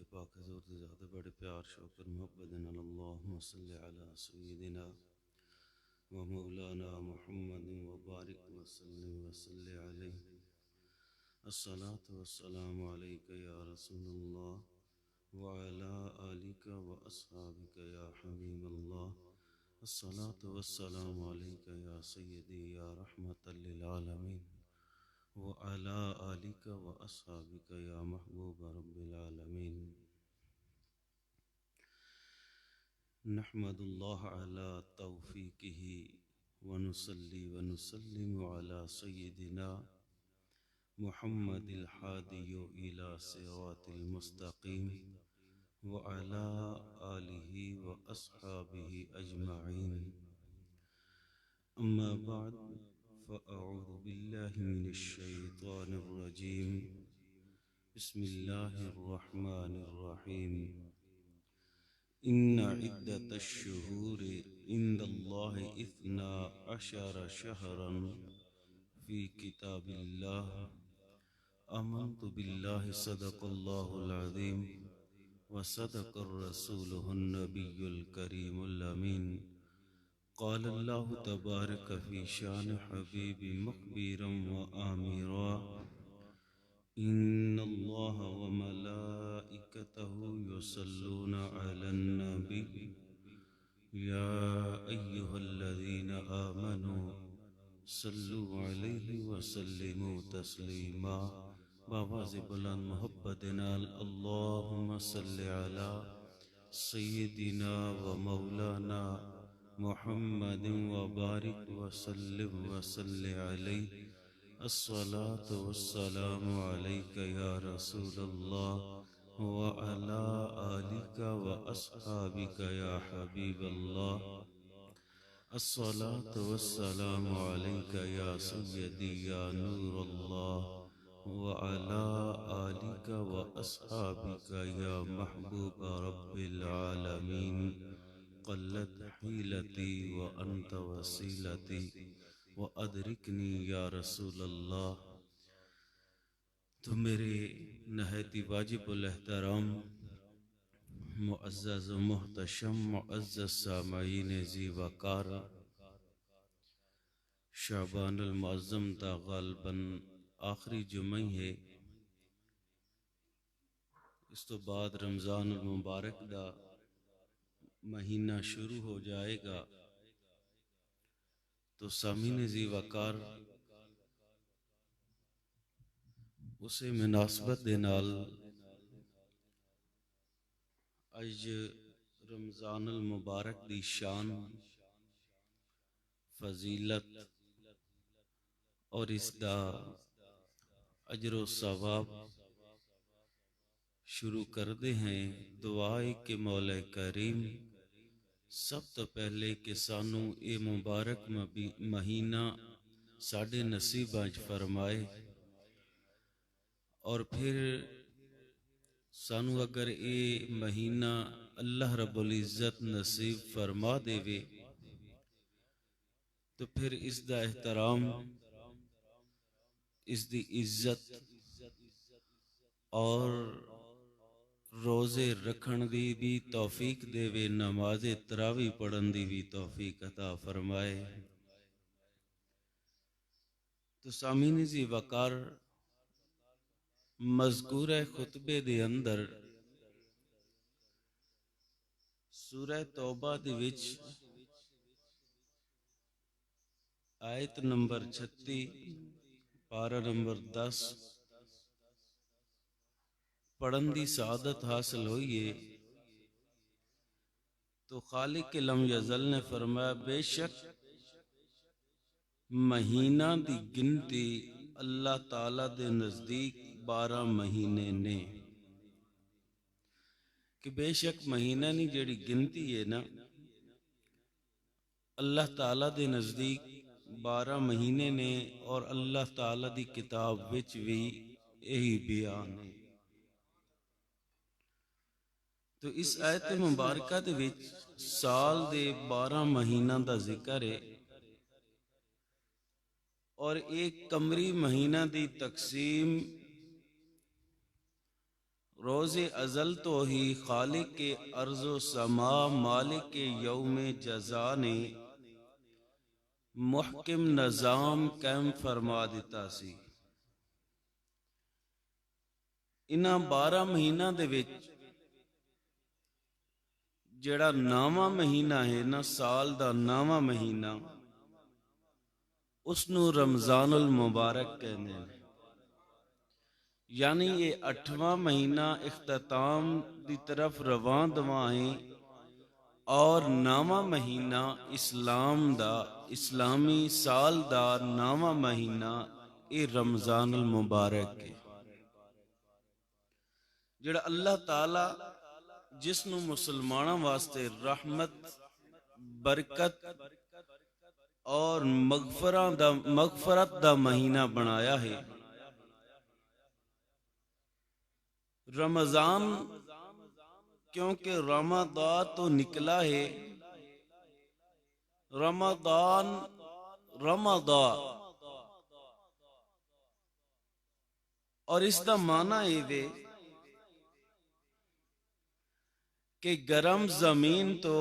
पाक हज़ूर दे ज़ाते बड़े प्यार शौक़ मोहब्बत नाल अल्लाहुम्मा सल्लि अला सय्यिदिना व मौलाना मुहम्मद व बारिक व सल्लिम व सल्लि अलैहि। अस्सलातु वस्सलामु अलैका या रसूलल्लाह व अला आलिका व अस्हाबिका या हबीबल्लाह। अस्सलातु वस्सलामु अलैका या सय्यदी या रहमतल लिल आलमीन व अला आलिका व अस्हाबिका या महबूब रब्बिल आलमीन। नहमदुल्लाह अला तौफीकिही व नुसल्ली व नुसल्लिमु अला सय्यिदिना मुहम्मदिल हादियो इला सिरातिल मुस्तकीम व अला आलिहि व अस्हाबिहि अजमईन। अम्मा बाद फ़अऊज़ु बिल्लाहि मिनश शैतानिर रजीम। बिस्मिल्लाहिर रहमानिर रहीम। इन्ना इद्दतश शुहूरि इंदल्लाहि इस्ना अशरा शहरन फ़ी किताबिल्लाह। आमन्तु बिल्लाहि सदक़ल्लाहुल अज़ीम व सदक़र रसूलुहुन नबियुल करीमुल अमीन। क़ालल्लाहु तबारक फ़ी शान हबीबी मुख़बिरन व आमिरा। इन्नल्लाह व मलाइकतहु युसल्लूना अलन नबी या अय्युहल्लज़ीना आमनू सल्लु अलैहि व सल्लिमू तस्लीमा। बावाज़े बुलंद मोहब्बत नाल अल्लाहुम्मा सल्लि अला सय्यिदिना व मौलाना मुहम्मदिन व बारिक व सल्लिम व सल्लि अलैहि। अस्सलातु वस्सलामु अलैका या रसूलल्लाह व अला आलिका व अस्हाबिका या हबीबल्लाह। अस्सलातु वस्सलामु अलैका या सय्यदी या नूरल्लाह व अला आलिका व अस्हाबिका या महबूब रब्बिल आलमीन। क़ल्लत हीलती व अंत वसीलती व अदरिकनी या रसूलल्लाह। तो मेरे नहायती वाजिबुल एहतराम मुअज़्ज़ज़ व मुहतशम मुअज़्ज़ज़ सामईन ज़ी वक़ार, शाबानुल मुअज़्ज़म दा ग़ालिबन आखिरी जुमा ही है। इस तो बाद रमज़ानुल मुबारक दा महीना शुरू हो जाएगा। तो सामीन ज़ी वक़ार उसे मुनासबत दे नाल अज रमज़ानुल मुबारक दी शान, फजीलत और इसदा अजरो सवाब शुरू करते हैं। दुआ है कि मौला करीम सब तो पहले कि सानू ये मुबारक महीना साढ़े नसीबां च फरमाए और फिर सानू अगर ये महीना अल्लाह रब्बुल इज़्ज़त नसीब फरमा देवे तो फिर इसका एहतराम, इसकी इज्जत और रोज़े रखन दी भी तौफीक देवे, नमाज़े तरावी पढ़न दी भी तौफीक अता फरमाए। तो सामीन ज़ी वक़ार मज़कूर खुतबे दे अंदर सूरह तौबा दे विच आयत नंबर 36 पारा नंबर 10 पढ़न दी सआदत हासिल हुई है। तो खालिक लम यज़ल ने फरमाया, बेशक महीना दी गिनती अल्लाह ताला दे नजदीक 12 महीने ने। कि बेशक महीना नी जेड़ी गिनती है ना, अल्लाह ताला दे नजदीक 12 महीने ने और अल्लाह ताला दी किताब विच भी यही बयान है। तो इस आयत मुबारक दे विच साल दे 12 महीना दा जिक्र है और एक कमरी महीना दी तकसीम रोज़े अज़ल तो ही खालिक के अर्ज़ो समा मालिक के यौम जज़ा ने मुहकिम निज़ाम कैम फरमा दिता सी। इन्हां 12 महीनों दे विच जिहड़ा 9वां महीना है ना, साल दा 9वां महीना, उसनू रमज़ानुल मुबारक कहते हैं। यानी ये 8वां महीना इख्तिताम की तरफ रवां दवां है और 9वां महीना इस्लाम दा, इस्लामी साल दा 9वां महीना ये रमज़ानुल मुबारक है। जिहड़ा अल्लाह ताला जिसनू मुसलमानों वास्ते रहमत, बरकत और मगफरत दा महीना बनाया है। रमजान क्योंकि रमदान तो निकला है, रमदान रमदा, और इसका माना ये वे कि गर्म जमीन तो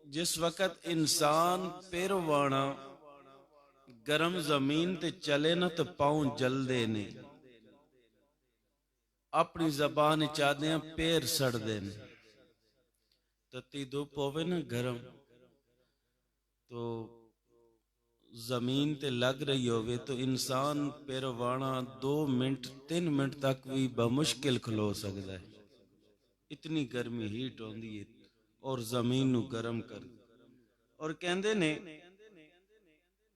जिस वक़्त इंसान पैरवाना गर्म जमीन ते चले ना तो पाँव जलदे ने, अपनी जबान चाहते हैं पैर सड़ते हैं। तती धुप होवे ना गर्म तो जमीन ते लग रही होवे तो इंसान पैरवाना 2 मिनट 3 मिनट तक भी बमुश्किल खलो सकता है। इतनी गर्मी हीट होती है और जमीन नू गर्म कर। और कहते ने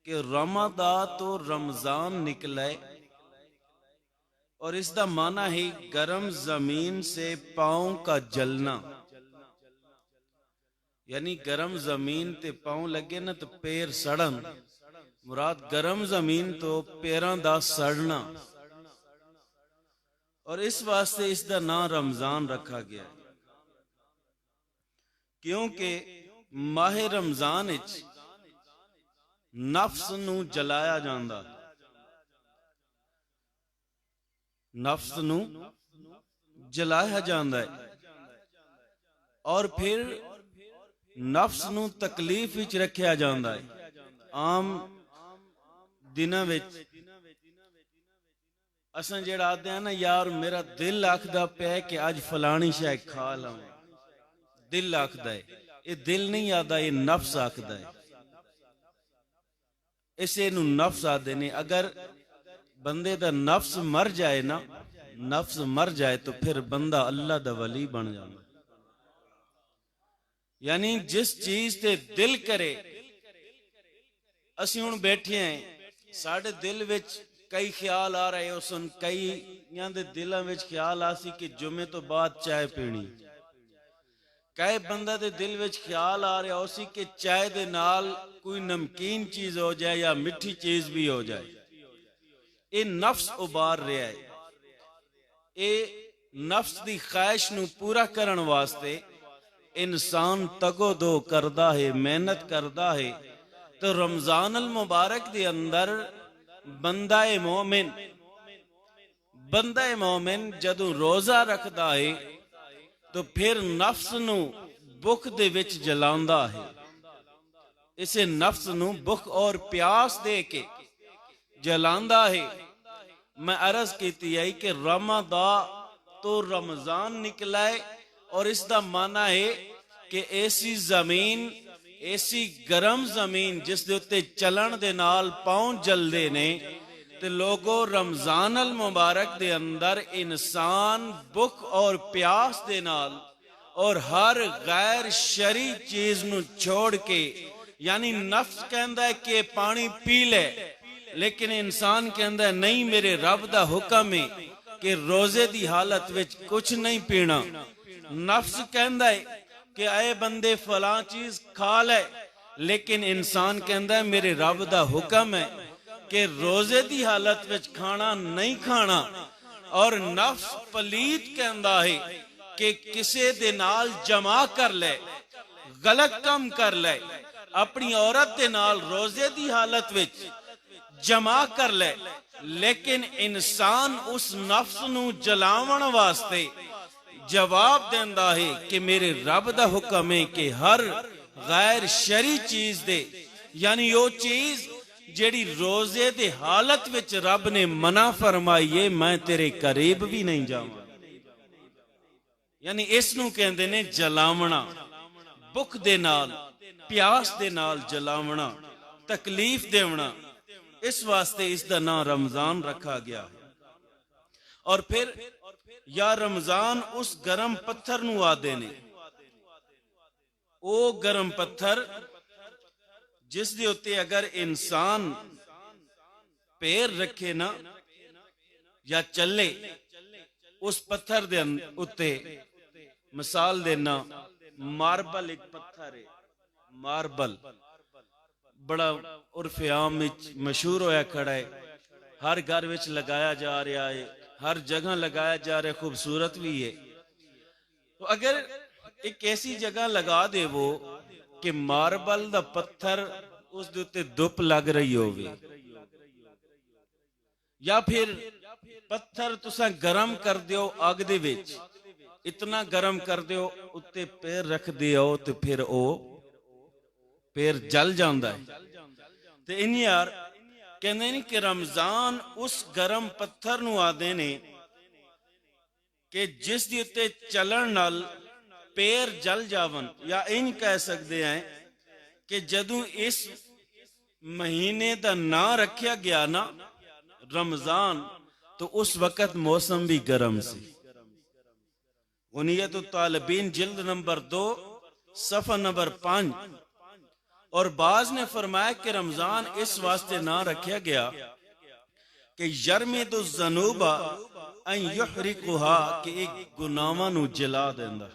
कि रमदा तो रमजान निकला है और इसका माना है गर्म जमीन से पाँव का जलना। यानी गर्म जमीन ते पाँव लगे ना तो पैर सड़न, मुराद गर्म जमीन तो पैरों का सड़ना। और इस वास्ते इसका नाम रमजान रखा गया क्योंकि माह रमजान विच नफ्स नू जलाया जांदा, नफ्स नू जलाया जांदा है और फिर नफ्स नू तकलीफ विच रखा जांदा है। आम दिनां विच असां जिहड़ा आखदे हैं ना, यार मेरा दिल आखदा पिया कि अज फलानी शै खा लवां, दिल आखदा है। ये दिल नहीं आखदा, ये नफ्स आखदा है। इसे नू नफ्स आखदे ने। अगर बंदे दा नफ्स मर जाए ना, नफ्स मर जाए तो फिर बंदा अल्लाह दा वली बन जाता। यानी जिस चीज ते दिल करे, असीं हुण बैठे हैं, साडे दिल विच कई ख्याल आ रहे हो सन, कईयां दे दिलां विच ख्याल आ सी कि जुमे तो बाद चाय पीनी, कई बंदा दे दिल विच ख्याल आ रहा हो सी कि चाय दे नाल कोई नमकीन चीज हो जाए या मिठी चीज भी हो जाए। ये नफ्स उबार रहा है। ये नफ्स दी ख्वाहिश नू पूरा करन वास्ते इंसान तगो दो करदा है, मेहनत करदा है। तो रमजान अल मुबारक दे अंदर बंदा मोमिन जदों रोजा रखदा है तो फिर नफ्स नू भुख दे विच जलांदा है। इसे नफ्स नू भुख और प्यास दे के जलांदा है। मैं अर्ज की है कि रमदा तो रमजान निकला है और इसका माना है कि ऐसी जमीन, ऐसी गर्म जमीन जिस दे उत्ते चलन दे नाल पाँव जलदे ने, ते लोगों रमजान अल मुबारक दे अंदर इंसान भुख और प्यास दे नाल और हर गैर शरी चीज नू छोड़ के, यानी नफ्स कहंदा है कि पानी पी ले, लेकिन इंसान कहंदा है नहीं, मेरे रब दा हुक्म है कि रोजे दी हालत विच कुछ नहीं पीना। नफ्स कहंदा है कि आए बंदे फलां चीज खा ले, लेकिन इंसान कहंदा है मेरे रब दा हुक्म है कि रोजे दी हालत विच खाना नहीं खाना। और नफ्स पलीत कहंदा है कि किसे दे नाल जमा कर ले, गलत काम कर ले, अपनी औरत दे नाल रोजे दी हालत विच जमा कर ले, लेकिन इंसान उस नफ्स नू जलावन वास्ते जवाब देंदा है कि मेरे रब दा हुक्म है कि हर गैर शरी चीज दे, यानी वो चीज जेड़ी रोजे दे हालत विच रब ने मना फरमाई है, मैं तेरे करीब भी नहीं जावां। यानी इस नू कहंदे ने जलावना, भुख दे नाल प्यास दे नाल जलावना, तकलीफ देवना। इस वास्ते इसका नाम रमजान रखा गया है। और फिर या रमजान उस गर्म पत्थर नू आदे ने, ओ गर्म पत्थर जिस दे उत्ते अगर इंसान पैर रखे ना या चले, उस पत्थर दे उत्ते मिसाल देना, मार्बल एक पत्थर है, मार्बल बड़ा उर्फे आम मशहूर होया खड़ा है, हर घर विच लगाया जा रहा है, हर जगह लगाया जा रहा है, खूबसूरत भी है। तो अगर एक ऐसी जगह लगा दे वो कि मार्बल दा पत्थर उस दे उत्ते धुप लग रही होवे, या फिर पत्थर तुसा गरम कर दियो अग दे विच, इतना गरम कर दियो उत्ते पैर रख दियो तो फिर ओ पैर जल जाता है। तो इन यार कहते नहीं कि रमजान उस गरम पत्थर नू आदे ने कि जिस दे उत्ते चलन नाल पैर जल जावन, या इन कह सकते हैं कि जदों इस महीने का ना रखा गया ना रमजान, तो उस वक्त मौसम भी गर्म सी। उनियत तालिबीन जिल्द नंबर 2 सफा नंबर 5। और बाज ने फरमाया कि रमजान इस वास्ते ना रखा गया कि यरमिदु ज़नूबा अन युहरिकुहा, कि एक गुनाहां नू जला देंदा,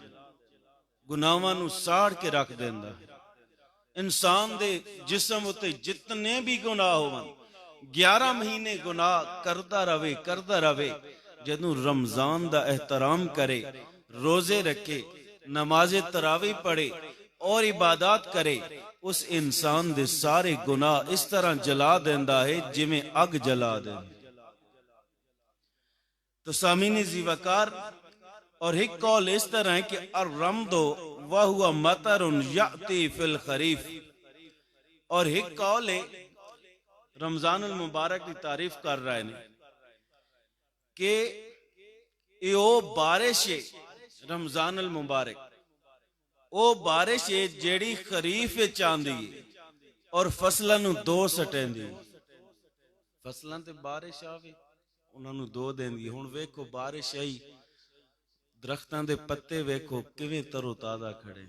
गुनाहां नू साड़ के रख देंदा। इंसान दे जिस्म उत्ते जितने भी गुनाह होवन, 11 महीने गुनाह करदा रवे, जदों रमजान दा एहतराम करे, रोजे रखे, नमाजे तरावी पढ़े और इबादत करे, उस इंसान दे सारे गुनाह इस तरह जला देंदा है जिवें अग जला दे। तो सामीनी जीवकार और एक कौल इस तरह है कि अर्रमदो वह हुआ मतरुन याती फिल खरीफ, और एक कौल है रमजान अल मुबारक की तारीफ कर रहा है कि यो बारिश है, रमजान अल मुबारक ओ बारिश है जेड़ी खरीफ विच आंदी और फसलां नू दो सटेंदी। फसलां ते बारिश आवे उन्हां नू दो देंदी। हुण वेखो बारिश आई, दरख्तां दे पत्ते वेखो किवें तरो ताजा खड़े।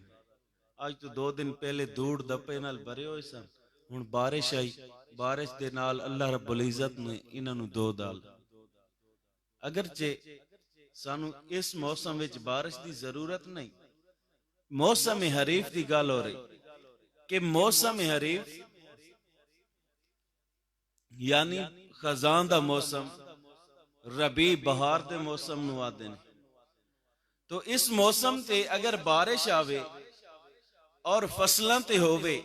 अज तो 2 दिन पहले धूड़ दपे नाल भरे होए सन, हुण बारिश आई, बारिश दे नाल अल्लाह रब्बुल इज्जत ने इन्हां नू दो डाल। अगरचे सानू इस मौसम विच बारिश दी जरूरत नहीं, मौसम हरीफ की गल हो रही कि मौसम हरीफ यानी खजान दा मौसम, रबी बहार दे मौसम नू आदे ने। तो इस मौसम ते अगर बारिश आवे और फसलां ते होवे,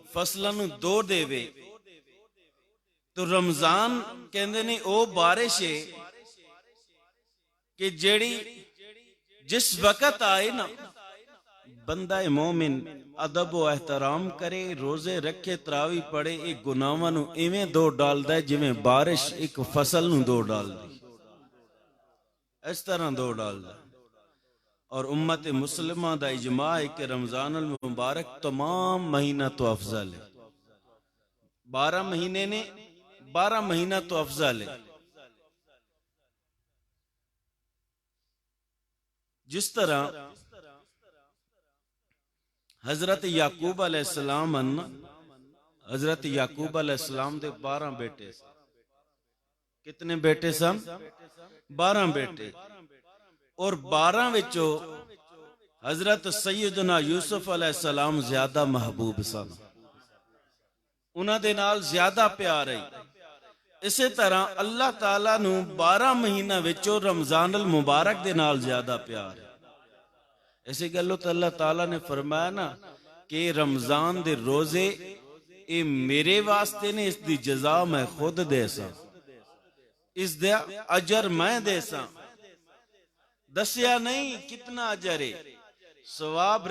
फसलां नू दो देवे, तो रमजान कहंदे ने ओ बारिश है कि जेड़ी जिस वक्त आए ना बंदा मोमिन अदब व एहतराम करे, रोजे रखे, तरावी पढ़े, एक गुनाहां नू इवें दो डालदा है जिवें बारिश एक फसल नू दो डालदी, इस तरह दो डालदा। और उम्मत मुस्लिमा दा इजमा है कि रमजान अल मुबारक तमाम महीना तो अफजल है। 12 महीने ने 12 महीना तो अफजल है। जिस तरह हजरत याकूब अलैहिस्सलाम, हजरत याकूब अलैहिस्सलाम दे 12 बेटे सन। कितने बेटे सन? 12 बेटे। और 12 विचों हजरत सैयदना यूसुफ अलैहिस्सलाम ज्यादा महबूब सन, उन्हां दे नाल ज्यादा प्यार है। इसे तरह अल्लाह ताला नू 12 महीना विचों रमजान अल मुबारक दे नाल ज्यादा प्यार है। ऐसी गलों तो अल्लाह ताला ने फरमाया ना कि रमजान दे रोजे ये मेरे वास्ते ने, इसकी जजा मैं खुद दे सा। इस दे अजर मैं देसा। दसिया नहीं कितना अजर है, सवाब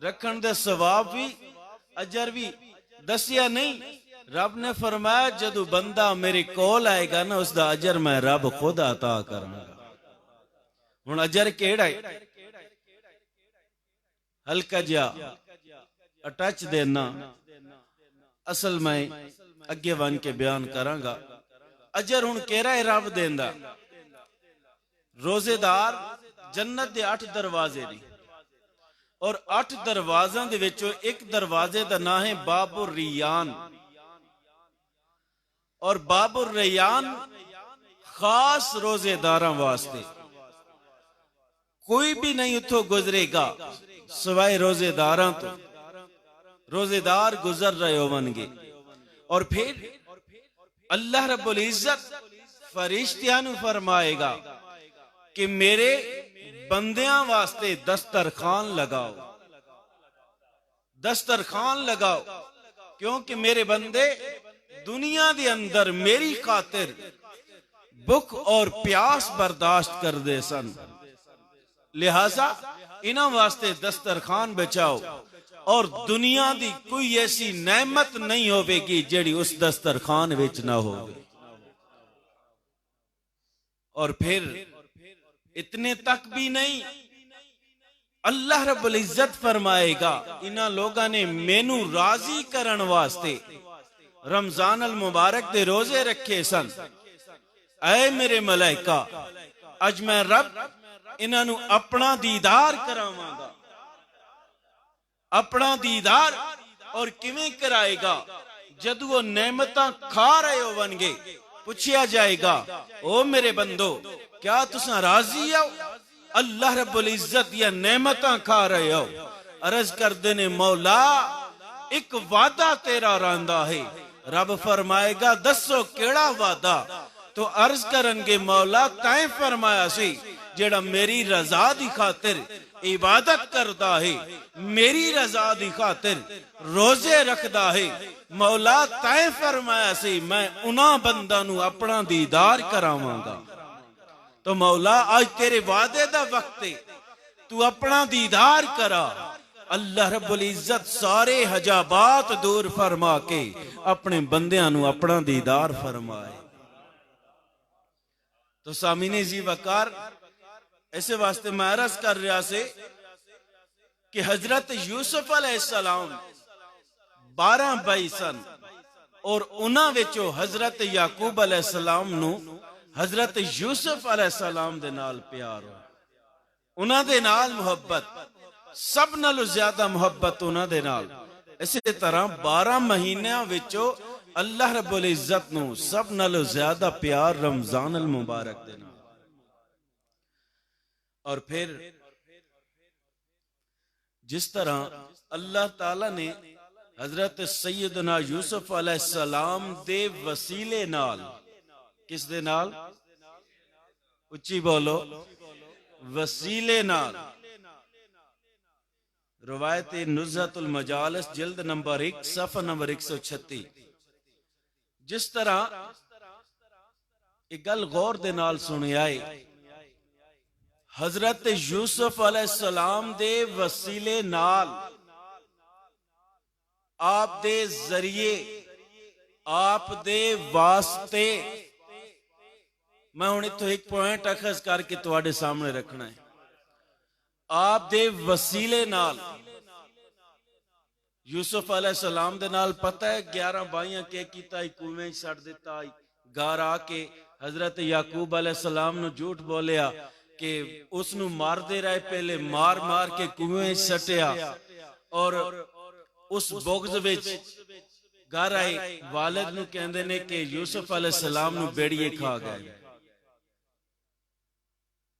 रखन दे सवाब भी अजर भी दसिया नहीं। रब ने फरमाया जदू बंदा मेरे कोल आएगा ना, उसका अजर मैं रब खुद अता करांगा। हुण अजर केड़ा है? हल्का जा टच देना, असल मैं अगे बन के बयान करांगा। अजर हुण केड़ा है रब देंदा? रोजेदार जन्नत दे 8 दरवाजे ने, और 8 दरवाज़ों दे विचों एक दरवाजे दा नाम है बाबुर रियान। और बाबुर रियान खास रोजेदारां वास्ते, कोई भी नहीं उतो गुजरेगा सिवाय रोजेदारां तो। रोजेदार गुजर रहे होवनगे। और फिर अल्लाह रब्बुल इज्जत फरिश्तियां नूं फरमाएगा कि मेरे बंदियां वास्ते दस्तरखान लगाओ, दस्तरखान लगाओ, क्योंकि मेरे बंदे दुनिया के अंदर मेरी खातिर भुख और प्यास बर्दाश्त कर दे सन, लिहाजा इन्हां वास्ते दस्तरखान बचाओ। और दुनिया की कोई ऐसी नेमत नहीं होगी जेड़ी उस दस्तरखान विच ना हो। और फिर इतने तक भी नहीं, अल्लाह रब्बुल इज्जत फरमाएगा इन्हां लोगां ने मैनू राजी करन वास्ते रमजान अल मुबारक दे रोजे रखे सन। ऐ मेरे मलाइका, अज मैं रब इन्हां नू अपना दीदार करावांगा। अपना दीदार और किवें कराएगा? जदू वो नेमतां खा रहे होवनगे, पूछया जाएगा ओ मेरे बंदो क्या तुसां राजी हो? अल्लाह रब्बुल इज्जत या नेमतां खा रहे हो? अर्ज करदे ने मौला एक वादा तेरा रांदा है। रब फरमाएगा दसो केड़ा वादा? तो अर्ज करनगे मौला तैं फरमाया सी जेड़ा मेरी रजा दी खातिर इबादत करदा है, मेरी रजा दी खातिर रोजे रखदा है। मौला तैं फरमाया सी मैं उन्हां बंदा नू अपना दीदार करावांगा। तो मौला आज तेरे वादे दा वक्त है, तू अपना दीदार करा। अल्लाह रब्बुल इज्जत सारे हजाबात दूर फरमा के अपने बंदियां नू अपना दीदार फरमाए। तो सामीने जी वकार, ऐसे वास्ते मैं अर्ज कर रहा से कि हजरत यूसुफ अलैहिस्सलाम 12 भाई सन, और उन्हां विचों हजरत याकूब अलैहिस्सलाम नू हजरत यूसुफ अलैहिस्सलाम दे नाल प्यार हो, उन्हां दे नाल मुहब्बत, सब नालों ज्यादा मुहब्बत उन्हां दे नाल। इसी तरह 12 महीनों विचों अल्लाह रब्बुल इज्जत नू सब नालों ज्यादा प्यार रमजान अल मुबारक दे नाल। और फिर जिस तरह अल्लाह ताला ने हजरत सैयदना यूसुफ अलैहिस्सलाम दे वसीले नाल, किस दे नाल? उच्ची बोलो, वसीले नाल। रवायत नुज़हतुल मजालिस जिल्द नंबर 1 सफ़ा नंबर 136। जिस तरह एक गल गौर दे नाल सुनिया है, हजरत यूसुफ अलैहिस्सलाम दे वसीले नाल, आप दे जरिए, आप दे वास्ते, मैं हुण इत्थों एक पॉइंट अखज करके तुहाडे सामने रखना है। आप दे वसीले नाल यूसुफ अलैहिस्सलाम दे नाल पता है 11 भाइयां के कीता, कुएं छड़ दिता, घर आके हजरत याकूब अलैहिस्सलाम नू झूठ बोलिया कि उसनू मार दे रहे, पहले मार मार के कुएं सटिया, और उस बोगज विच घर आए वालिद नू कहंदे ने कि यूसुफ अलैहिस्सलाम नू बेड़िए खा गए।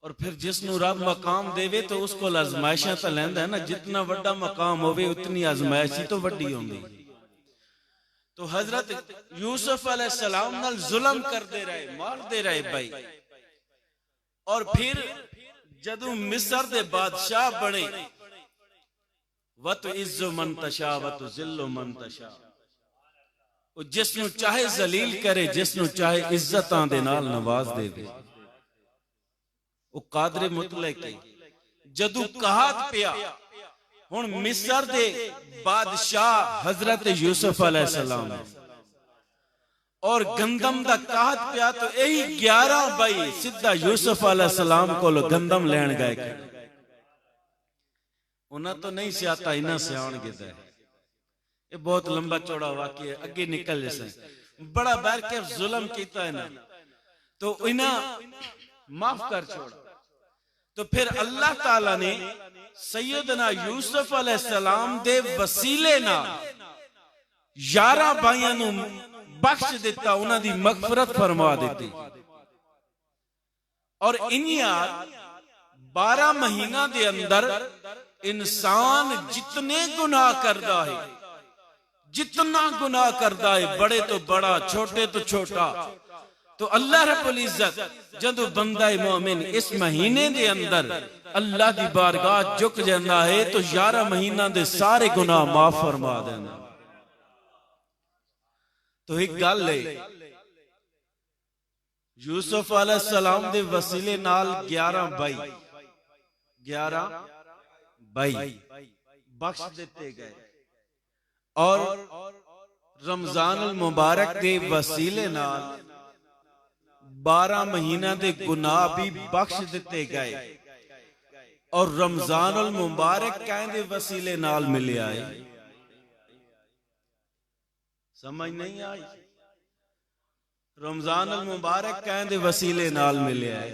और फिर जिसनू रब मकाम देवे तो उसको आजमाइशां तो लैंदा है ना, जितना वड्डा मकाम होवे उतनी आजमाइश तो वड्डी होंदी। तो हजरत यूसुफ अलैहिस्सलाम नाल जुल्म करते रहे, मारते रहे भाई। और फिर जदू मिस्र दे बादशाह बने, वत इज्जु मन तशा वत जिल्लु मन तशा, जिसनू चाहे जलील करे, जिसनू चाहे इज्जतां दे नाल नवाज देवे। वो कादरे मुतलक है। जदू कहात पिया हुण मिस्र दे बादशाह हजरत यूसुफ अलैहिस्सलाम और गंदम दा कहात पिया, तो यही 11 भाई सीधा यूसुफ अलैहिस्सलाम को गंदम लैन गए। उन्हें तो नहीं सियाता, इन्ना सियाण गिदा है। ये बहुत लंबा चौड़ा वाकया है, अगे निकल जैसे बड़ा बैर के जुल्म किया इन्हें, तो इन्हें माफ कर छोड़ा। तो फिर अल्लाह ताला ने सैयदना यूसुफ अलैहिस्सलाम दे वसीले नाल 11 भाइयों नू बख्श दिता, उन्हां दी मगफरत फरमा दी। और इन्हियां 12 महीना दे अंदर इंसान जितने गुनाह करता है, जितना गुनाह करता है, बड़े तो बड़ा छोटे तो छोटा, तो अल्लाह रब्बुल इज्जत जदों बंदा मोमिन इस महीने दे अंदर अल्लाह दी बारगाह झुक जाता है, तो 11 महीना दे सारे गुनाह माफ फरमा देना। तो एक गल है, यूसुफ अलैहिस्सलाम दे वसीले नाल 11 भाई बख्श दिते गए, और रमजान अल मुबारक दे वसीले नाल 12 महीना दे गुनाह भी बख्श दिते गए, और रमजान अल मुबारक कहने वसीले नाल मिले आए। समझ नहीं आई? रमजान अल मुबारक कहने वसीले नाल मिले आए,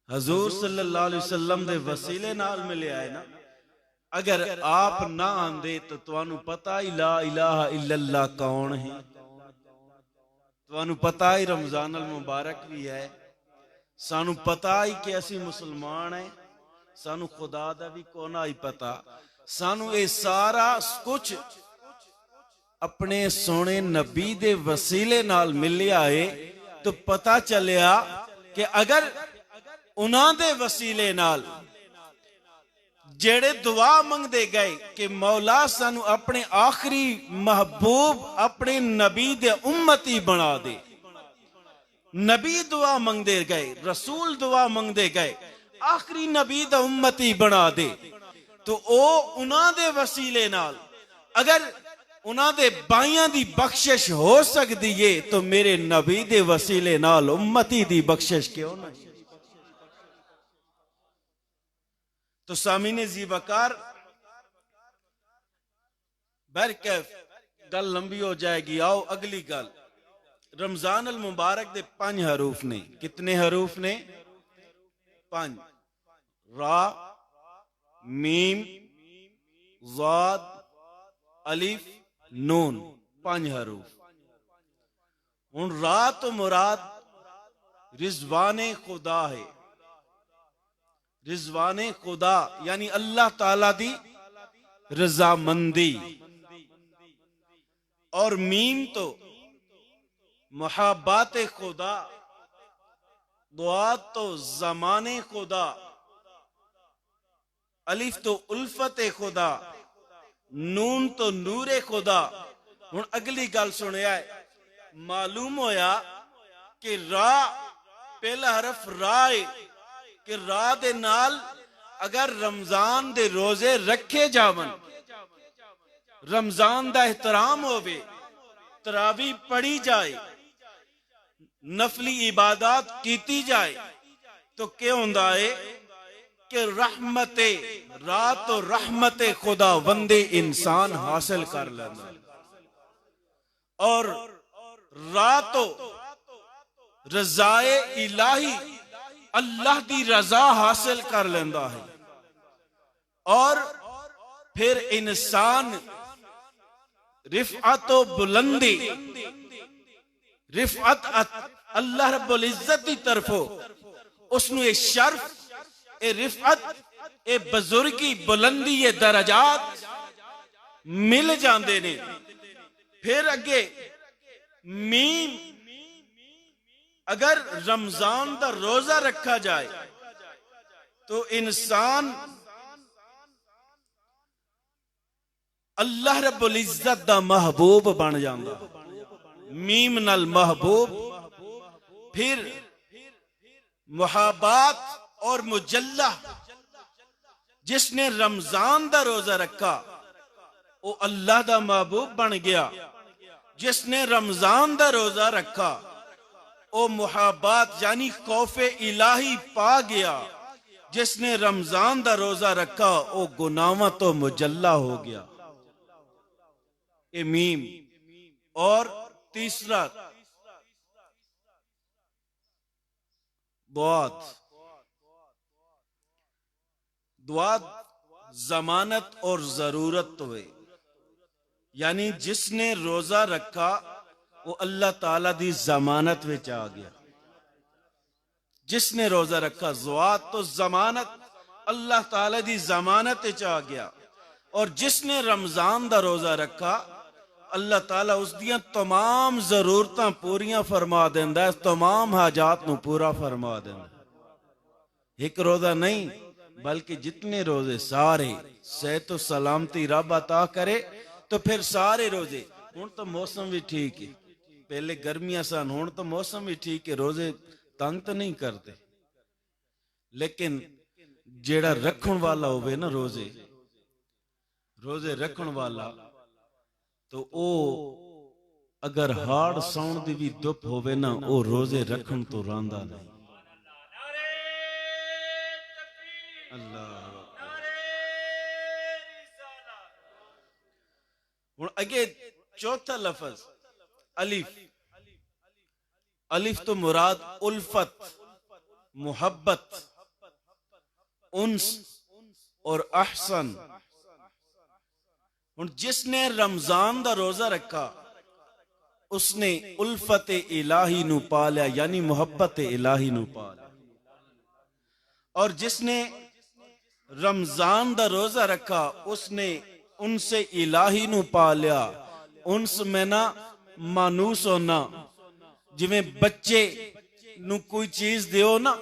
हजूर सल्लल्लाहु अलैहि वसल्लम दे वसीले नाल मिले आए ना। अगर आप ना आंदे तो तुहानू पता ही ला इलाहा इल्लल्लाह कौन है, तुहानू पता ही रमजान अल मुबारक भी है, सानू पता ही कि असी मुसलमान है, सानू खुदा दा भी कोना ही पता। सानू ये सारा कुछ अपने सोने नबी दे वसीले नाल मिलिया है। तो पता चलिया कि अगर उन्हां दे वसीले नाल जेड़े दुआ मंगदे गए कि मौला सानू अपने आखिरी महबूब अपने नबी दे उम्मती बना दे, नबी दुआ मंगदे गए, रसूल दुआ मंगदे गए, आखिरी नबी दा उम्मती बना दे, तो ओ उन्हां दे वसीले नाल अगर उन्हां दे भाइयां दी बख्शिश हो सकदी है, तो मेरे नबी दे वसीले नाल उम्मती दी बख्शिश क्यों नहीं? तो सामीने ज़ीवकार बरकैफ गल लंबी हो जाएगी। आओ अगली गल, रमजान अल मुबारक दे 5 हरूफ ने। कितने हरूफ ने? 5। रा, मीम, ज़ाद, अलिफ, नून, 5 हरूफ। उन रा तो मुराद रिजवाने खुदा है, रिजवाने खुदा यानी अल्लाह ताला दी रजामंदी। और मीम तो मुहब्बत खुदा, दुआ तो ज़माने खुदा, अलिफ तो उल्फत खुदा, नून तो नूरे खुदा। हुण अगली गल सुनिया, मालूम होया कि रा पहला हरफ रा है कि रा दे नाल अगर रमजान दे रोजे रखे जावन, रमजान दा एहतराम होवे, तरावी पढ़ी जाए, नफली इबादत कीती जाए, तो क्या होंदा है कि रहमते रात और रहमते खुदा वंदे इंसान हासिल कर लेना। और रातो रजाए इलाही अल्लाह दी रजा हासिल कर लेंदा है। और फिर इंसान रिफअत बुलंदी, रिफअत अल्लाह रब्बुल इज्जत की तरफों उसनु ये शर्फ, ये रिफअत, ये बुजुर्गी, बुलंदी, ये दरजात मिल जाते ने। फिर अगे मीम, अगर रमजान का रोजा रखा जाए तो इंसान अल्लाह रब्बुल इज्जत दा महबूब बन जांदा। मीम नाल महबूब, फिर मुहाबात और मुजल्ला। जिसने रमजान दा रोजा रखा वो अल्लाह दा महबूब बन गया। जिसने रमजान दा रोजा रखा वो मुहाबात यानी खौफे इलाही पा गया। जिसने रमजान दा रोजा रखा वो गुनाहों तो मुजल्ला हो गया। ये मीम। और तीसरा दुआत। दुआत जमानत और जरूरत हुए, यानी जिसने रोजा रखा वो अल्लाह ताला दी जमानत विच आ गया। जिसने रोजा रखा, ज़ुआत तो जमानत, अल्लाह ताला दी जमानत विच आ गया। और जिसने रमजान दा रोजा रखा अल्लाह ताला उस दियां तमाम जरूरतां पूरियां फरमा देंदा है, तमाम हाजात नूं पूरा फरमा देंदा। एक रोजा नहीं बल्कि जितने रोजे सारे सेहत सलामती रब अता करे। तो फिर सारे रोजे, हुण तो मौसम भी ठीक है, पहले गर्मियां सन, हुण तो मौसम भी ठीक है, रोजे तंग तो नहीं करते। लेकिन जेड़ा रखण वाला होवे ना रोजे, रोजे रखण वाला, तो ओ अगर हाड़ सौण दी भी दुप होवे ना, ओ रोजे रखण तो रांदा नहीं। अल्लाह हुण अगे चौथा लफज अलिफ। अलिफ तो मुराद उल्फत, मुहब्बत, उन्स और अहसन। हुण जिसने रमजान दा रोजा रखा उसने उल्फत इलाही नू पा लिया, यानी मुहब्बत इलाही नू पा लिया। और जिसने रमजान दा रोजा रखा उसने उनसे इलाही नू पा लिया। उनस में ना मानूस होना, जिवें बच्चे नू कोई चीज दियो ना,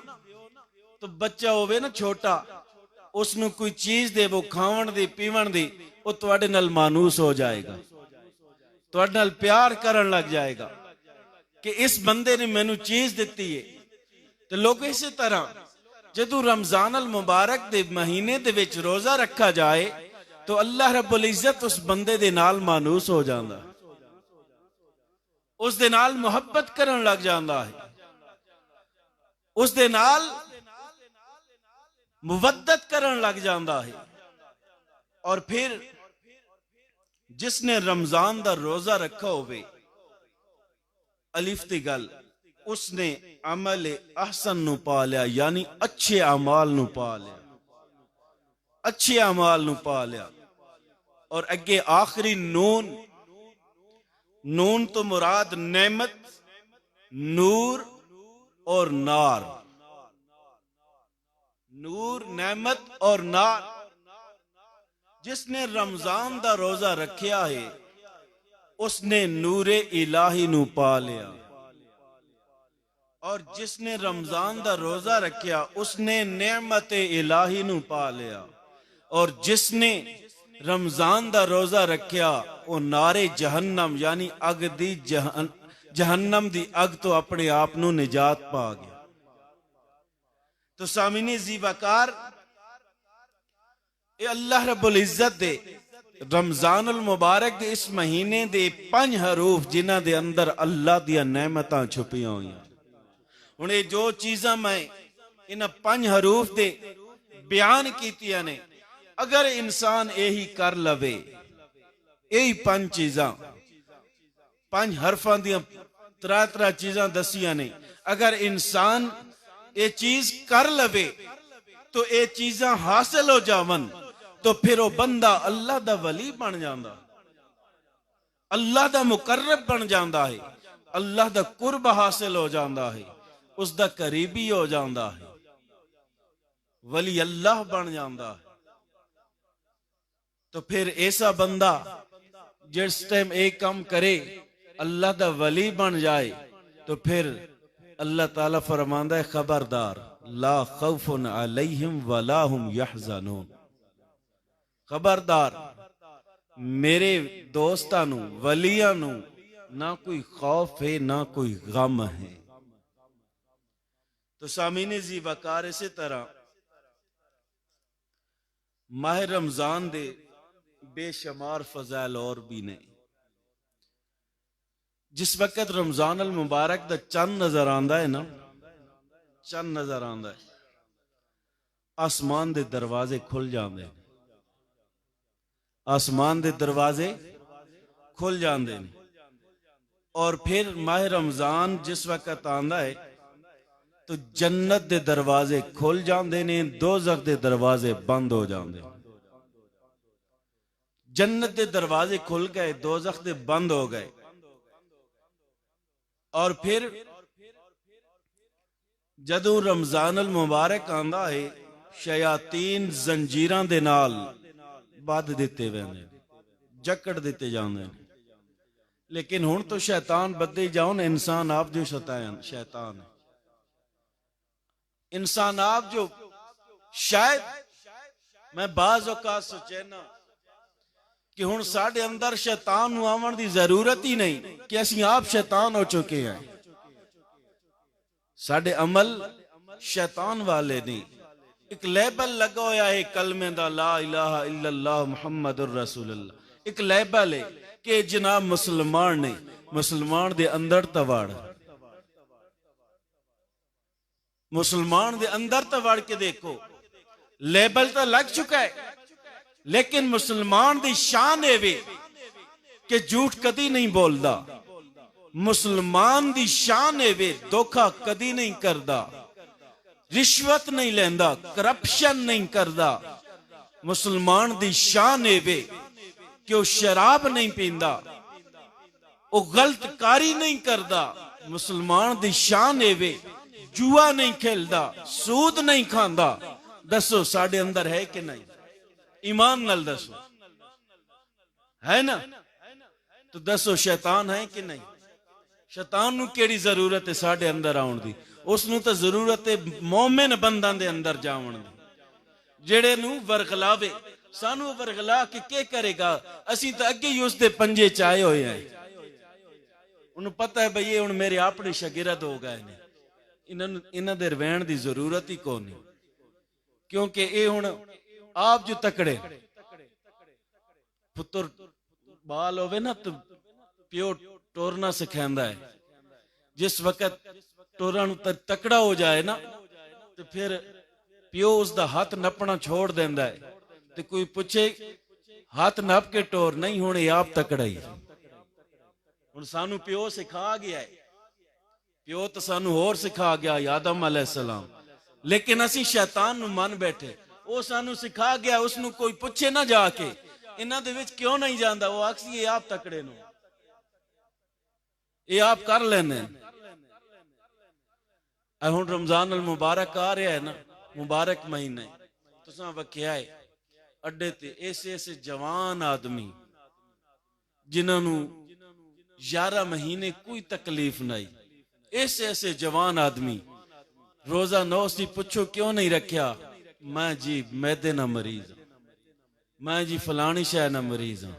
तो बच्चा होवे ना छोटा, उसनू कोई चीज दे वो खावन दी पीवन दी, वो तुहाडे नाल मानूस हो जाएगा, तुहाडे नाल प्यार करन लग जाएगा कि इस बंदे ने मैनू चीज दिती है। तो लोग इसी तरह जदों रमजान अल मुबारक दे महीने दे विच रोजा रखा जाए तो अल्लाह रब्बुल इज्जत उस बंदे दे नाल मानूस हो जांदा, उस दे नाल मुहब्बत करन लग जांदा है, उस दे नाल मुवद्दत करन लग जांदा है। और फिर जिसने रमजान दा रोजा रखा होवे, अलिफ दी गल, उसने अमल अहसन नू पा लिया, यानी अच्छे अमाल नू पा लिया, अच्छे अमाल नू पा लिया। और अगे आखिरी नून। नून तो मुराद नेमत, नूर और नार। नूर, नेमत और नार। जिसने रमजान दा रोजा रखिया है उसने नूरे इलाही नू पा लिया। और जिसने रमजान दा रोजा रखिया उसने नेमत इलाही नू पा लिया। और जिसने रमजान दा रोजा रखिया वो नारे जहन्नम यानी अग दी जहन्नम दी अग तो अपने आप नू निजात पा गया। तो सामिनी ज़ीवकार, ये अल्लाह रब्बुल इज्जत दे रमजान अल मुबारक दे इस महीने दे 5 हरूफ जिन्हां दे अंदर अल्लाह दियां नेमतां छुपियां हुई। हुण ये जो चीज़ां मैं इन्हां 5 हरूफ दे बयान कीतियां ने, अगर इंसान यही कर लवे, यही 5 चीज़ां, 5 हरफां दियां 3 चीज़ां दसियां ने, अगर इंसान ये चीज कर लवे तो ये चीज़ां हासिल हो जावन, तो फिर वो बंदा अल्लाह दा वली बन जांदा, अल्लाह दा मुकर्रब बन जांदा है, अल्लाह दा कुर्ब हासिल हो जांदा है, उसदा करीबी हो जांदा है, वली अल्लाह बन जांदा है। तो फिर ऐसा बंदा जिस टाइम एक काम करे अल्लाह दा वली बन जाए, तो फिर अल्लाह ताला फरमांदा है, खबरदार, ला खौफुन अलैहिम वला हुम यहज़नून। खबरदार, मेरे दोस्तां नूं वलियां नूं ना कोई खौफ है ना कोई गम है। तो सामीने जी वकार इसी तरह माह रमजान दे बेशुमार फजाइल और भी ने। जिस वक्त रमजान अल मुबारक दा चंद नजर आंदा है ना, चंद नजर आंदा है, आसमान दे दरवाजे खुल जाते हैं, आसमान दे दरवाजे खुल जाते हैं। और फिर माह रमजान जिस वक्त आंदा है तो जन्नत दे दरवाजे खुल जाते हैं, दोज़ख दे दरवाजे बंद हो जाते हैं। जन्नत दे दरवाजे खुल गए, दोज़ख दे बंद हो गए। और फिर जदों रमजान अल मुबारक आंदा है, शयातीन जंजीरां दे नाल बध दिते वेंदे, जकड़ दिते जांदे ने। लेकिन हुण तो शैतान बदे जाओ, इंसान आप जो शैतान है। इंसान आप जो शायद मैं बाज औकात सोचे ना कि हुण साडे अंदर शैतान नूं आवन दी जरूरत ही नहीं, कि असीं आप शैतान हो चुके हैं। साडे अमल शैतान वाले नहीं। एक लेबल लगा होया है कलमे दा, ला इलाहा इल्लल्लाह मुहम्मदुर रसूलुल्लाह। एक लेबल है कि जनाब मुसलमान ने, मुसलमान दे अंदर तवाड़, मुसलमान दे अंदर तवाड़ के देखो, लेबल तो लग चुका है। लेकिन मुसलमान दी शान है वे कि झूठ कदी नहीं बोलदा। मुसलमान दी शान है वे धोखा कदी नहीं करदा, रिश्वत नहीं लेंदा, करप्शन नहीं करदा। मुसलमान दी शान है वे कि वो शराब नहीं पींदा, वो गलतकारी नहीं करदा। मुसलमान दी शान है वे जुआ नहीं खेलदा, सूद नहीं खांदा। दसो साडे अंदर है कि नहीं? ईमान नाल दसो, है ना? तो दसो शैतान है कि नहीं? शैतान नूं केड़ी जरूरत है साडे अंदर आउण दी? उसनूं तो जरूरत है मोमिन बंदां दे अंदर जावण दी, जेड़े नूं वरगलावे। सानू वरगला के क्या करेगा? असीं तो अगे ही उसदे पंजे च आए होए हैं। उन्हें पता है भाई ये हुण मेरे अपने शागिर्द हो गए ने, इन्हां दे रवैण दी जरूरत ही कोई नहीं, क्योंकि ये हुण आप जो तकड़े पुत्र बाल होवे ना तो प्यो टोरना सिखांदा है। जिस वक्त टोरन तकड़ा हो जाए ना तो फिर प्यो उसका हाथ नपना छोड़ देंदा है। तो कोई पूछे हाथ नप के टोर, नहीं होने आप तकड़ा ही। हुण सानू प्यो सिखा गया है, प्यो तो सानू होर सिखा गया आदम अलैहिस्सलाम। लेकिन असी शैतान नू मन बैठे, वो सानू सिखा गया, उसनू कोई पूछे ना जाके इन्हां दे विच क्यों नहीं जांदा, वो आखसी आप तकड़े नो, ये आप कर लेने। हुण रमजान अल मुबारक आ रहा है ना, मुबारक महीना, तुसां वख्या है अड्डे ते ऐसे ऐसे जवान आदमी जिन्हां नू 11 महीने कोई तकलीफ नहीं, ऐसे ऐसे जवान आदमी रोजा 9 सी पूछो क्यों नहीं रखा? मैं जी मैदे ना मरीज, मैं जी फलानी शह ना मरीज हाँ।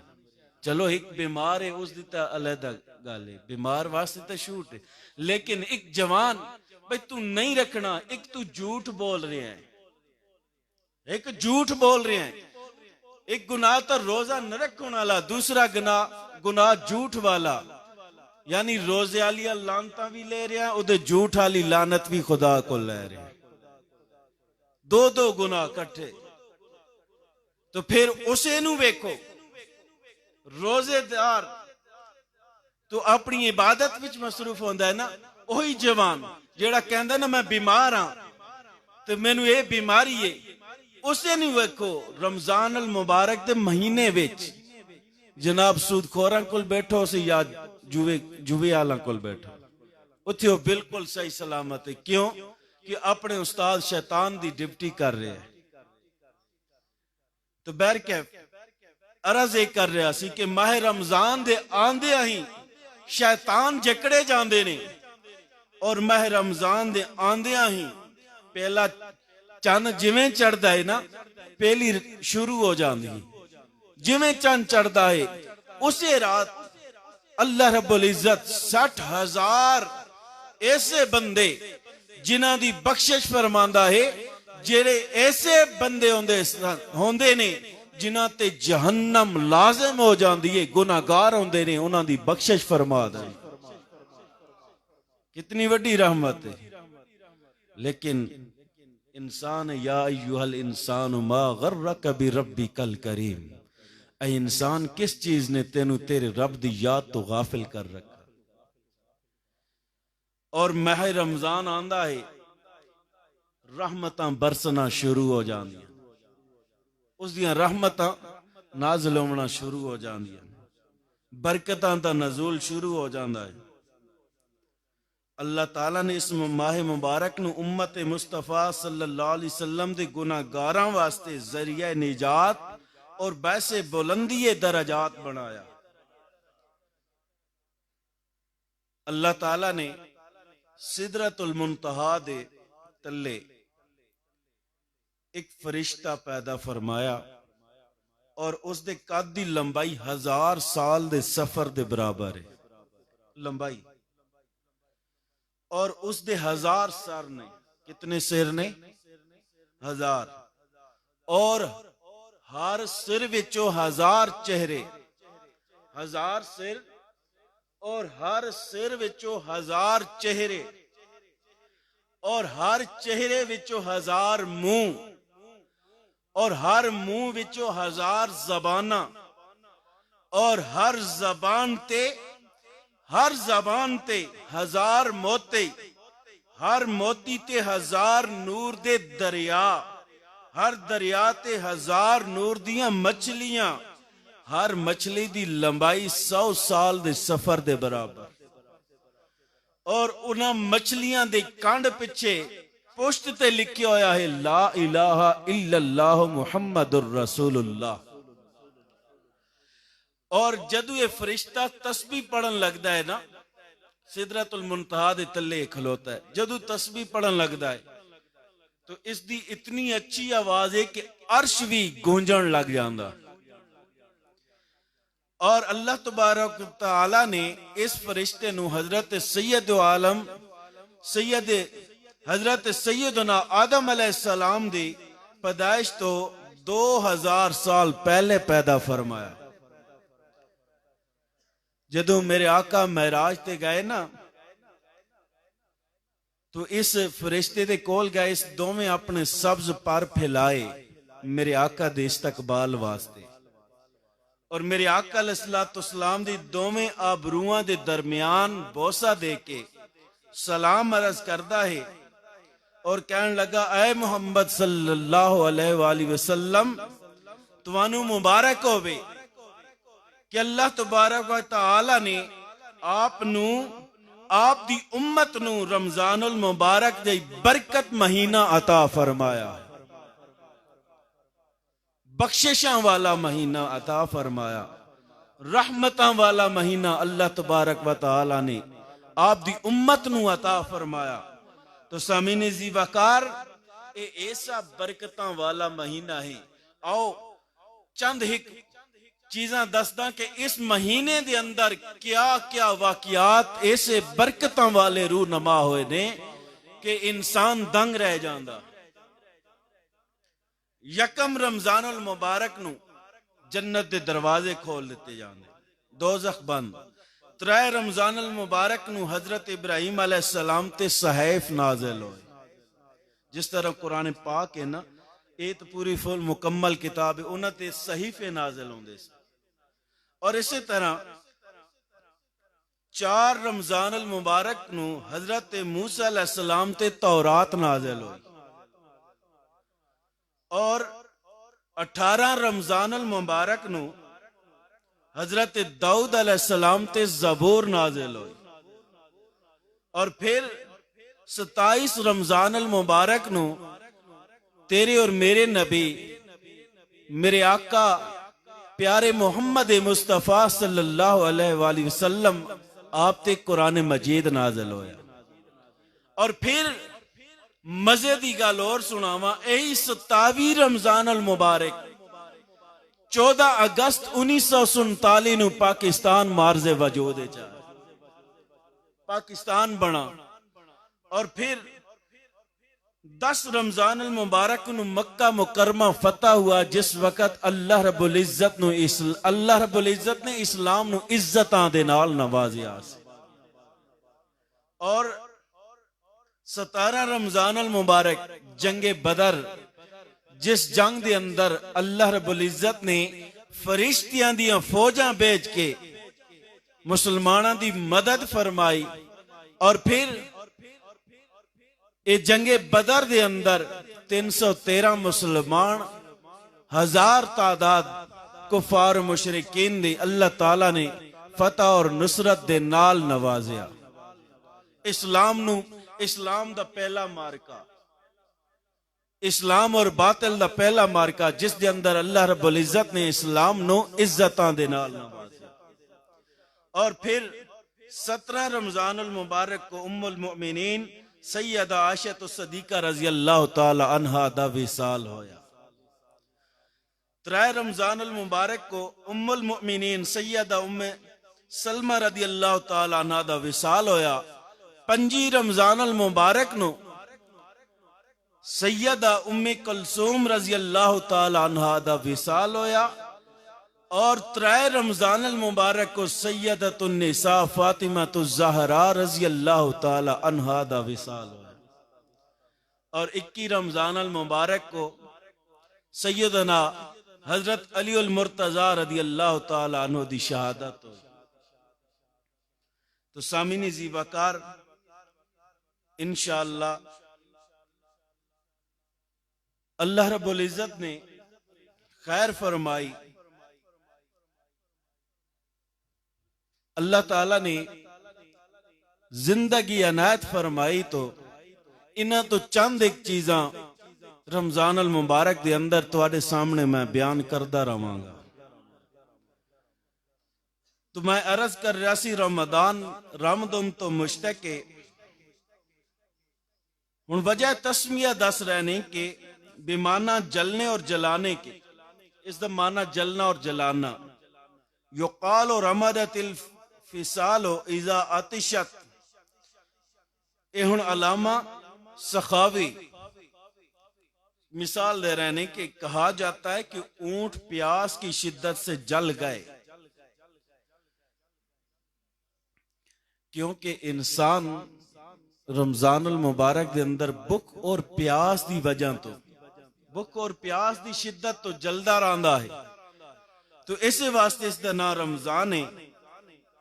चलो एक बीमार है उसकी तो अलहदा गल है, बीमार वास्ते तो छूट है। लेकिन एक जवान भाई तू नहीं रखना, एक तू झूठ बोल रहे हैं, एक झूठ बोल रहे हैं। एक गुनाह तो रोजा न रखने वाला, दूसरा गुनाह झूठ वाला, यानी रोजे वाली लानता भी ले रहा, उधर झूठ वाली लानत भी खुदा को ले रहे। दो दो गुनाह कट्ठे। तो फिर उसे नू वेखो, रोजेदार तो अपनी इबादत विच मसरूफ होंदा है ना, वही जवान जेड़ा कहंदा ना मैं बीमार हाँ तो मैनू ये बीमारी है, उसे नहीं वेखो रमजान अल मुबारक के महीने विच जनाब सूदखोरां कोल बैठो सी या जुवे आलां कोल बैठो, उत्थे बिल्कुल सही सलामत है। क्यों कि अपने उस्ताद शैतान दी ड्यूटी कर रहे हैं। तो बैरकैफ अर्ज एक कर रहा सी कि माह रमजान दे आंदे ही शैतान जकड़े जांदे ने, और माह रमजान दे आंदे ही पहला चंद जिवें चढ़दा है ना, पहली शुरू हो जाती है, जिवें चंद चढ़ता है उसे रात अल्लाह रब्बुल इज्जत 60,000 ऐसे बंदे जिन्हां दी बख्शिश फरमांदा है, जेड़े ऐसे बंदे होंदे ने जिन्हां ते जहन्नम लाजिम हो जाती है, गुनाहगार होंदे ने, उन्हां दी बख्शिश फरमा दे। कितनी वड्डी रहमत है। लेकिन इंसान, या अय्युहल इंसान मा गर्रक बिरब्बिकल करीम, ऐ इंसान किस चीज ने तेनू तेरे रब दी याद तो गाफिल कर रखा। और माह रमजान आंदा है, रहमतां बरसना शुरू हो जांदियां, उस दियां रहमतां नाज़िल होना शुरू हो जांदियां, बरकतां दा नज़ूल शुरू हो जांदा है। अल्लाह ताला ने इस माह मुबारक नू उम्मत मुस्तफा सल्लल्लाहु अलैहि वसल्लम दे गुनाहगारां वास्ते जरिया निजात और बैसे बुलंदी दरजात बनाया। अल्लाह ताला ने सिदरतुल मुंतहा दे तले एक फरिश्ता पैदा फरमाया और उसके कद की लंबाई 1000 साल दे सफर दे बराबर है लंबाई, और उसके 1000 सर ने। कितने सिर ने? 1000। और हर सिर विचों 1000 चेहरे, 1000 सिर, और हर सिर विचों 1000 चेहरे, और हर चेहरे विचों 1000 मुंह, और हर मुंह विचों 1000 जबाना, और हर जबान ते 1000 मोती, हर मोती ते 1000 नूर दे दरिया, हर दरिया ते 1000 नूर दियां मछलियां, हर मछली दी लंबाई 100 साल दे सफर दे बराबर। और उन्हां मछलियां दे कंड पिछे पुष्ट ते लिखा होया है ला इलाहा इल्लल्लाह मुहम्मदुर रसूलुल्लाह। और जदू ये फरिश्ता तस्बीह पढ़न लगता है ना, सिदरतुल मुंतहा दे तले खलोता है, जदू तस्बीह पढ़न लगता है तो इसकी इतनी अच्छी आवाज है कि अर्श भी गूंजन लग जाता। और अल्लाह तबारक तआला ने इस फरिश्ते नू हजरत सैयद आलम हजरत सैयदना आदम अलैहिस्सलाम दी पैदाइश तो 2000 साल पहले पैदा फरमाया। जदों मेरे आका महराज ते गए ना, तो इस फरिश्ते दे कोल गए, इस दोवें अपने सब्ज पर फैलाए मेरे आका दे इस्तकबाल वास्ते। और मेरे आका अलैहिस्सलाम दी दोवें आबरूआं दे दरमियान बोसा दे के सलाम अर्ज करदा है और कहने लगा, ऐ मुहम्मद सल्लल्लाहु अलैहि वसल्लम, तुहानू मुबारक होवे कि अल्लाह तबारक व तआला ने आप दी उम्मत नू रमजानुल मुबारक दे बरकत महीना अता फरमाया, बख्शिशां वाला महीना अता फरमाया, रहमतां वाला महीना अल्लाह तबारक व तआला ने आप दी उम्मत नू अता फरमाया। तो सामीने जी वकार, ये ऐसा बरकतां वाला महीना है। आओ चंद हिक चीज़ां दसदा कि इस महीने दे अंदर क्या क्या वाकियात ऐसे बरकतां वाले रूनमा होए ने कि इंसान दंग रह जांदा। यकम रमजानुल मुबारक नू जन्नत दे दरवाजे खोल दिते जांदे, दोज़ख बंद। 3 रमजानुल मुबारक नू हजरत इब्राहिम अलैहिस्सलाम ते सहैफ नाज़िल होए। जिस तरह कुरान पाक है ना, ये तो पूरी फुल मुकम्मल किताब है, उन्हां ते सहीफे नाज़िल होंदे सी। और इसी तरह 4 रमजानुल मुबारक नू हजरत मूसा अलैहिस्सलाम ते तौरात नाज़िल हुई। और 18 रमजानुल मुबारक नू हजरत दाऊद अलैहिस्सलाम ते ज़बूर नाज़िल हुई। और फिर 27 रमजानुल मुबारक नू तेरे और मेरे नबी मेरे आका प्यारे मोहम्मद मुस्तफा सल्लल्लाहु अलैहि वसल्लम आप ते कुरान मजीद नाज़िल होया। और फिर मजे की गल और सुनावा, यही 27 रमजानुल मुबारक 14 अगस्त 1947 ਨੂੰ पाकिस्तान मार्जे वजूद च पाकिस्तान बना और फिर 10 रमजान अल मुबारक को मक्का मुकरमा फतह हुआ, जिस वक्त अल्लाह रब्बुल इज्जत ने इस्लाम नू इज्जतां दे नाल नवाजिया। और 17 रमजान अल मुबारक जंगे बदर, जिस जंग दे अंदर अल्लाह रब्बुल इज्जत ने फरिश्तियां दियां फौजां भेज के मुसलमानां दी मदद फरमाई। और फिर ये जंगे बदर दे अंदर 313 मुसलमान, 1000 तादाद कुफार मुशरिकीन दी अल्लाह ताला ने फतह और नुसरत दे नाल नवाजिया। इस्लाम दा पहला मार्का, इस्लाम और बातिल दा पहला मार्का, जिस दे अंदर अल्लाह रब्बुल इज्जत ने इस्लाम नो इज्जतां दे नाल नवाजिया। और फिर 17 रमजान अल मुबारक को उम्मुल मुमिनीन सैयदा आयशा सदीका रजी अल्लाह ताला अन्हा दा विसाल होया। 3 रमजान अल मुबारक को उम्मुल मुमिनीन सैयदा उम्मे सलमा रजी अल्लाह ताला अन्हा दा विसाल होया। 5 रमजान अल मुबारक नो सैयदा उम्मे कुलसूम रजी अल्लाह ताला अन्हा दा विसाल होया। और 3 रमजान अल मुबारक को सैयदतुन निसा फातिमातुज ज़हरा रजी अल्लाह ताला अन्हा दा विसाल हुआ। और 21 रमजान अल मुबारक को सैयदना हजरत अली अल मुर्तजा रजी अल्लाह ताला अन्हु दी शहादत हुई। तो सामिनी ज़ीबाकार इंशाअल्लाह अल्लाह रब्बुल इज्जत ने खैर फरमाई। अल्लाह ताला ने जिंदगी अनायत फरमाई। तो इन्हां तो चंद एक चीज़ां रमजान अल मुबारक दे अंदर तुहाडे सामने मैं बयान करदा रहांगा। तो मैं अर्ज कर रहा सी रमदान तो मुश्तके हुण वजह तस्मिया दस रहे ने कि बेमाना जलने और जलाने के, इसका माना जलना और जलाना। युकाल और रमदतिल फिसालो इज़ा अतिशत, ये हुण अलामा सखावी मिसाल दे रहे हैं कि कहा जाता है कि ऊंट प्यास की शिद्दत से जल गए, क्योंकि इंसान रमजान अल मुबारक के अंदर भुख और प्यास की वजह तो भुख और प्यास की शिद्दत तो जलदा रहा है। तो इस वास्ते इसका नाम रमजान है।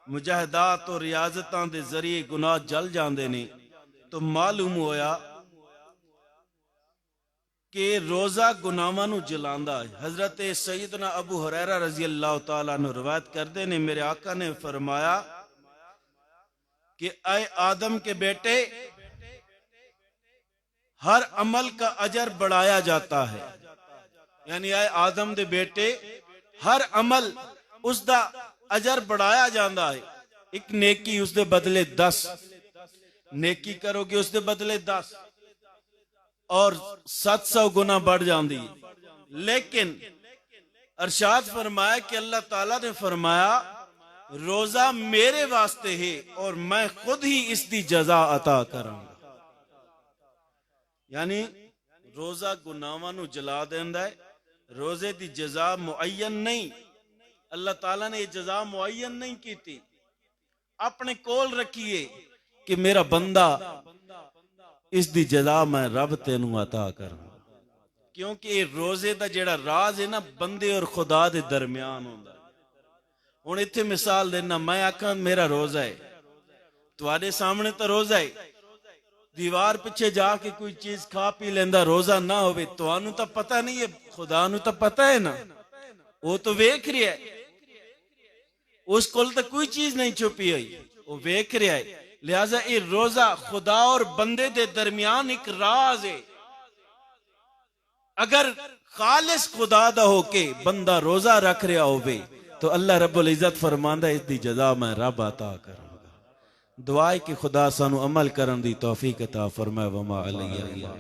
मुजाहिदात और रियाजतां दे जरिए गुनाह जल जाते ने। तो मालूम होया कि रोजा गुनाहां नूं जलांदा है। हजरत सैयदना अबू हुरैरा रजी अल्लाह तआला अन्हु रिवायत करते ने, मेरे आका ने फरमाया कि ऐ आदम के बेटे, हर अमल का अजर बढ़ाया जाता है। यानी ऐ आदम दे बेटे, हर अमल उसका अजर बढ़ाया जाता है। एक नेकी उसके बदले 10 नेकी करोगे उसके बदले 10 और 700 गुना बढ़ जाती है। लेकिन अरशाद फरमाया कि अल्लाह ताला ने फरमाया रोजा मेरे वास्ते है और मैं खुद ही इसकी जजा अता करांगा। यानी रोजा गुनाहां नूं जला देंदा है। रोजे की जजा मुअय्यन नहीं, अल्लाह ताला ने ये जजा मुअय्यन नहीं की, अपने कोल रखिए कि मेरा बंदा इसकी जजा मैं रब तेनू अता करांगा। क्योंकि रोजे का जेड़ा राज है ना, बंदे और खुदा के दरम्यान होंदा। हुण इत्थे मिसाल देना, मैं आखां मेरा रोजा है, तुहाडे सामने तो रोजा है, दीवार पिछे जाके कोई चीज खा पी लेंदा, रोजा ना होवे, तुहानू तो पता नहीं है, खुदा नू तो पता है ना, वो तो वेख रहा है, उस कोल तो कोई चीज नहीं छुपी हुई, वो वेख रहा है। लिहाजा ये रोजा खुदा और बंदे दे दरमियान एक राज है। अगर खालिस खुदा दा होके बंदा रोजा रख रहा होवे तो अल्लाह रब्बुल इज्जत फरमांदा इसकी जजा मैं रब अता करांगा। दुआ है कि खुदा सानू अमल करन दी तौफीक अता फरमाए। वमा अलैया।